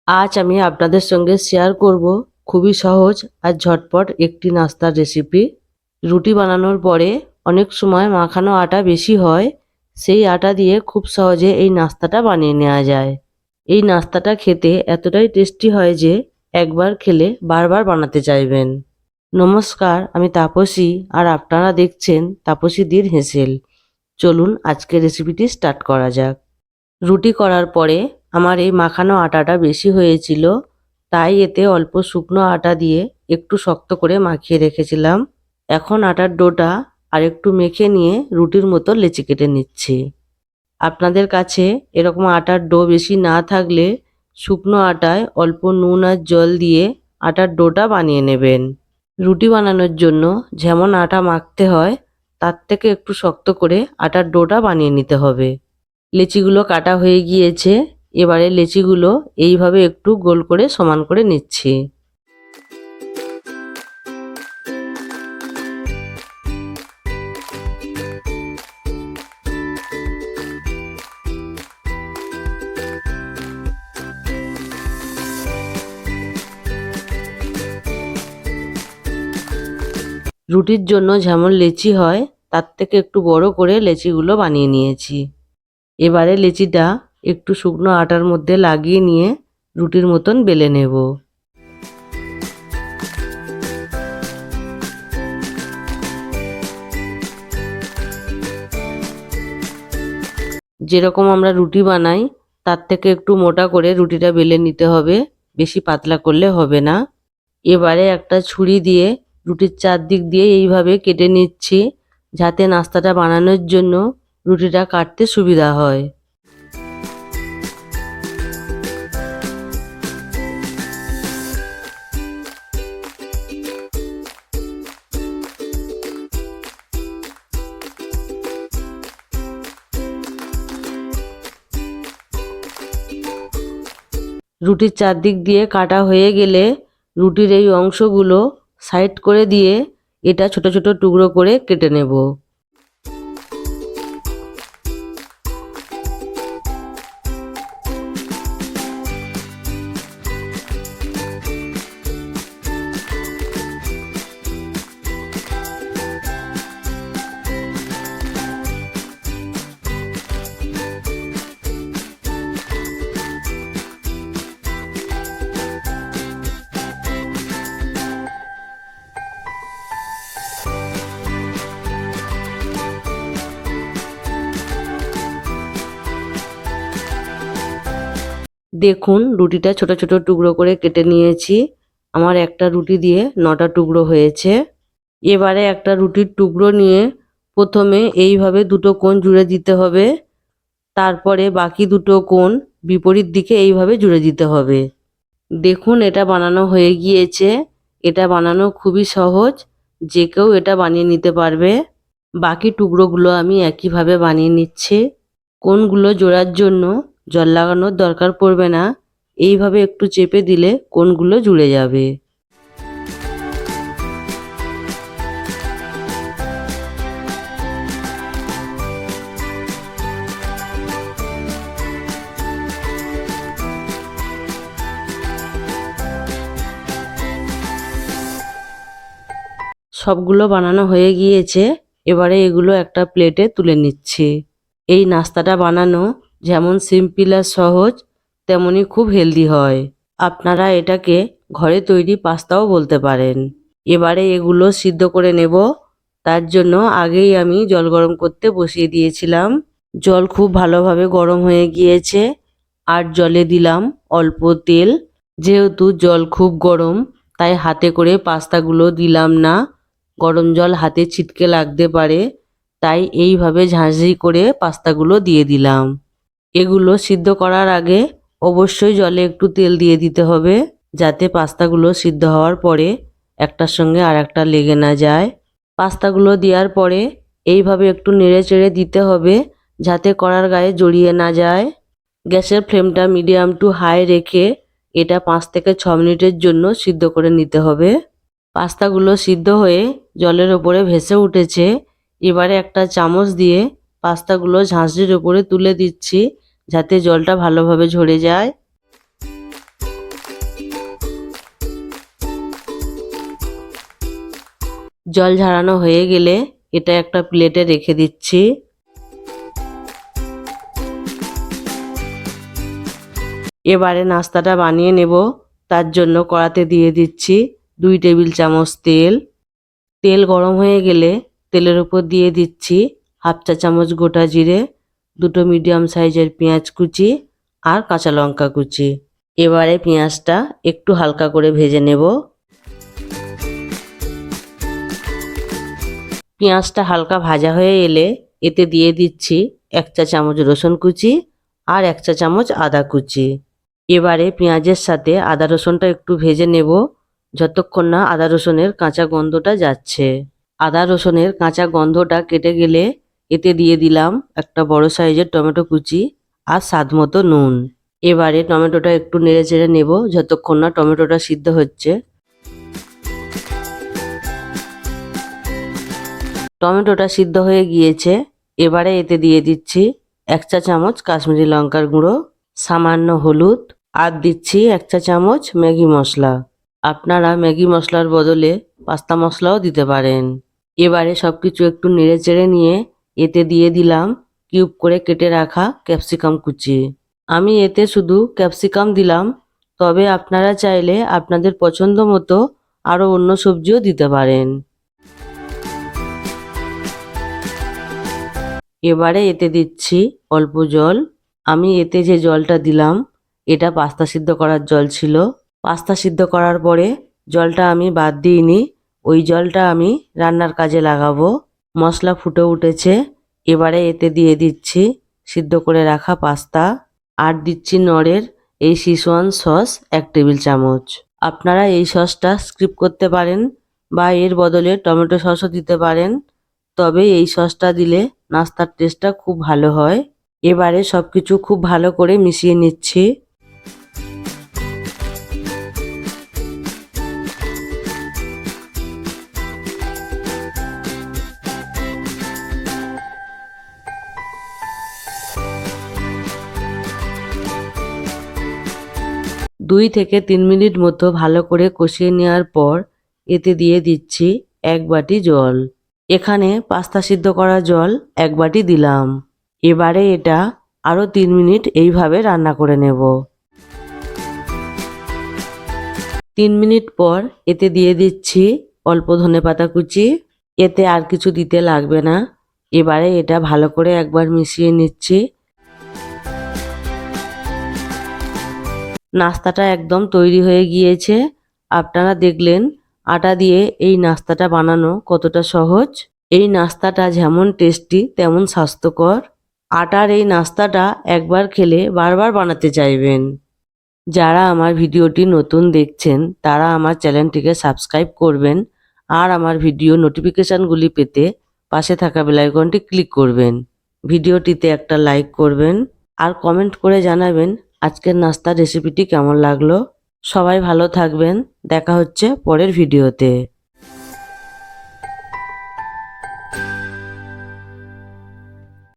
আজ আমি আপনাদের সঙ্গে শেয়ার করব খুবই সহজ আর ঝটপট একটি নাস্তার রেসিপি। রুটি বানানোর পরে অনেক সময় মাখানো আটা বেশি হয়, সেই আটা দিয়ে খুব সহজে এই নাস্তাটা বানিয়ে নেওয়া যায়। এই নাস্তাটা খেতে এতটাই টেস্টি হয় যে একবার খেলে বারবার বানাতে চাইবেন। নমস্কার, আমি তাপসী আর আপনারা দেখছেন তাপসীদির হেসেল। চলুন আজকের রেসিপিটি স্টার্ট করা যাক। রুটি করার পরে আমার এই মাখানো আটাটা বেশি হয়েছিল, তাই এতে অল্প শুকনো আটা দিয়ে একটু শক্ত করে মাখিয়ে রেখেছিলাম। এখন আটার ডোটা আর একটু মেখে নিয়ে রুটির মতো লেচি কেটে নিচ্ছি। আপনাদের কাছে এরকম আটার ডো বেশি না থাকলে শুকনো আটায় অল্প নুন আর জল দিয়ে আটার ডোটা বানিয়ে নেবেন। রুটি বানানোর জন্য যেমন আটা মাখতে হয় তার থেকে একটু শক্ত করে আটার ডোটা বানিয়ে নিতে হবে। লেচিগুলো কাটা হয়ে গিয়েছে, এবারে লেচিগুলো এইভাবে একটু গোল করে সমান করে নিচ্ছি। রুটির জন্য যেমন লেচি হয় তার থেকে একটু বড় করে লেচিগুলো বানিয়ে নিয়েছি। এবারে লেচিটা একটু শুকনো আটার মধ্যে লাগিয়ে নিয়ে রুটির মতন বেলে নেব। যেরকম আমরা রুটি বানাই তার থেকে একটু মোটা করে রুটিটা বেলে নিতে হবে, বেশি পাতলা করলে হবে না। এবারে একটা ছুরি দিয়ে রুটির চারদিক দিয়ে এইভাবে কেটে নিচ্ছি, যাতে নাস্তাটা বানানোর জন্য রুটিটা কাটতে সুবিধা হয়। রুটির চারদিক দিয়ে কাটা হয়ে গেলে রুটির এই অংশগুলো সাইড করে দিয়ে এটা ছোট ছোট টুকরো করে কেটে নেব। দেখুন রুটিটা ছোট ছোট টুকরো করে কেটে নিয়েছি। আমার একটা রুটি দিয়ে 9টা টুকরো হয়েছে। এবারে একটা রুটির টুকরো নিয়ে প্রথমে এইভাবে দুটো কোণ জুড়ে দিতে হবে, তারপরে বাকি দুটো কোণ বিপরীত দিকে এইভাবে জুড়ে দিতে হবে। দেখুন এটা বানানো হয়ে গিয়েছে। এটা বানানো খুবই সহজ, যে কেউ এটা বানিয়ে নিতে পারবে। বাকি টুকরোগুলো আমি একইভাবে বানিয়ে নিচ্ছি। কোণগুলো জোড়ার জন্য জল লাগানোর দরকার পড়বে না, এইভাবে একটু চেপে দিলে কোণগুলো জুড়ে যাবে। সবগুলো বানানো হয়ে গিয়েছে, এবারে এগুলো একটা প্লেটে তুলে নিচ্ছি। এই নাস্তাটা বানানো যেমন সিম্পল আর সহজ, তেমনি খুব হেলদি হয়। আপনারা এটাকে ঘরে তৈরি পাস্তাও বলতে পারেন। এবারে এগুলো সিদ্ধ করে নেব। তার জন্য আগেই আমি জল গরম করতে বসিয়ে দিয়েছিলাম। জল খুব ভালোভাবে গরম হয়ে গিয়েছে আর জলে দিলাম অল্প তেল। যেহেতু জল খুব গরম তাই হাতে করে পাস্তাগুলো দিলাম না, গরম জল হাতে ছিটকে লাগতে পারে, তাই এইভাবে ঝাঁঝরি করে পাস্তাগুলো দিয়ে দিলাম। এগুলো সিদ্ধ করার আগে অবশ্যই জলে একটু তেল দিয়ে দিতে হবে, যাতে পাস্তাগুলো সিদ্ধ হওয়ার পরে একটার সঙ্গে আর একটা লেগে না যায়। পাস্তাগুলো দেওয়ার পরে এইভাবে একটু নেড়ে চেড়ে দিতে হবে, যাতে কড়ার গায়ে জড়িয়ে না যায়। গ্যাসের ফ্লেমটা মিডিয়াম টু হাই রেখে এটা 5 থেকে 6 মিনিটের জন্য সিদ্ধ করে নিতে হবে। পাস্তাগুলো সিদ্ধ হয়ে জলের ওপরে ভেসে উঠেছে। এবারে একটা চামচ দিয়ে পাস্তাগুলো ঝাঁঝরির ওপরে তুলে দিচ্ছি, যাতে জলটা ভালোভাবে ঝরে যায়। জল ঝরানো হয়ে গেলে এটা একটা প্লেটে রেখে দিচ্ছি। এবারে নাস্তাটা বানিয়ে নেব। তার জন্য কড়াতে দিয়ে দিচ্ছি 2 টেবিল চামচ তেল। তেল গরম হয়ে গেলে তেলের উপর দিয়ে দিচ্ছি 1/2 চা চামচ গোটা জিরে, 2টো মিডিয়াম সাইজের পেঁয়াজ কুচি আর কাঁচা লঙ্কা কুচি। এবারে পেঁয়াজটা একটু হালকা করে ভেজে নেব। পেঁয়াজটা হালকা ভাজা হয়ে এলে এতে দিয়ে দিচ্ছি 1 চা চামচ রসুন কুচি আর 1 চা চামচ আদা কুচি। এবারে পেঁয়াজের সাথে আদা রসুনটা একটু ভেজে নেব যতক্ষণ না আদা রসুনের কাঁচা গন্ধটা যাচ্ছে। আদা রসুনের কাঁচা গন্ধটা কেটে গেলে এতে দিয়ে দিলাম একটা বড় সাইজের টমেটো কুচি আর স্বাদ মতো নুন। এবারে টমেটোটা একটু নেড়ে চেড়ে নেব যতক্ষণ না টমেটোটা সিদ্ধ হচ্ছে। টমেটোটা সিদ্ধ হয়ে গিয়েছে। এবারে এতে দিয়ে দিচ্ছি 1 চা চামচ কাশ্মীরি লঙ্কার গুঁড়ো, সামান্য হলুদ আর দিচ্ছি 1 চা চামচ ম্যাগি মশলা। আপনারা ম্যাগি মশলার বদলে পাস্তা মশলাও দিতে পারেন। এবারে সবকিছু একটু নেড়ে চেড়ে নিয়ে এতে দিয়ে দিলাম কিউব করে কেটে রাখা ক্যাপসিকাম কুচি। আমি এতে শুধু ক্যাপসিকাম দিলাম, তবে আপনারা চাইলে আপনাদের পছন্দ মতো আরও অন্য সবজিও দিতে পারেন। এবারে এতে দিচ্ছি অল্প জল। আমি এতে যে জলটা দিলাম এটা পাস্তা সিদ্ধ করার জল ছিল। পাস্তা সিদ্ধ করার পরে জলটা আমি বাদ দিইনি, ওই জলটা আমি রান্নার কাজে লাগাবো। মশলা ফুটে উঠেছে। এবারে এতে দিয়ে দিচ্ছি সিদ্ধ করে রাখা পাস্তা আর দিচ্ছি নড়ের এই শিজওয়ান সস 1 টেবিল চামচ। আপনারা এই সসটা স্কিপ করতে পারেন বা এর বদলে টমেটো সসও দিতে পারেন, তবে এই সসটা দিলে নাস্তার টেস্টটা খুব ভালো হয়। এবারে সবকিছু খুব ভালো করে মিশিয়ে নিচ্ছি। দুই থেকে 3 মিনিট মতো ভালো করে কষিয়ে নেওয়ার পর এতে দিয়ে দিচ্ছি 1 বাটি জল। এখানে পাস্তা সিদ্ধ করা জল 1 বাটি দিলাম। এবারে এটা আরও 3 মিনিট এইভাবে রান্না করে নেব। 3 মিনিট পর এতে দিয়ে দিচ্ছি অল্প ধনেপাতা কুচি। এতে আর কিছু দিতে লাগবে না। এবারে এটা ভালো করে একবার মিশিয়ে নিচ্ছি। নাস্তাটা একদম তৈরি হয়ে গিয়েছে। আপনারা দেখলেন আটা দিয়ে এই নাস্তাটা বানানো কতটা সহজ। এই নাস্তাটা যেমন টেস্টি তেমন স্বাস্থ্যকর। আটার এই নাস্তাটা একবার খেলে বারবার বানাতে চাইবেন। যারা আমার ভিডিওটি নতুন দেখছেন তারা আমার চ্যানেলটিকে সাবস্ক্রাইব করবেন আর আমার ভিডিও নোটিফিকেশানগুলি পেতে পাশে থাকা বেল আইকনটি ক্লিক করবেন। ভিডিওটিতে একটা লাইক করবেন আর কমেন্ট করে জানাবেন আজকের নাস্তার রেসিপিটি কেমন লাগলো। সবাই ভালো থাকবেন। দেখা হচ্ছে পরের ভিডিওতে।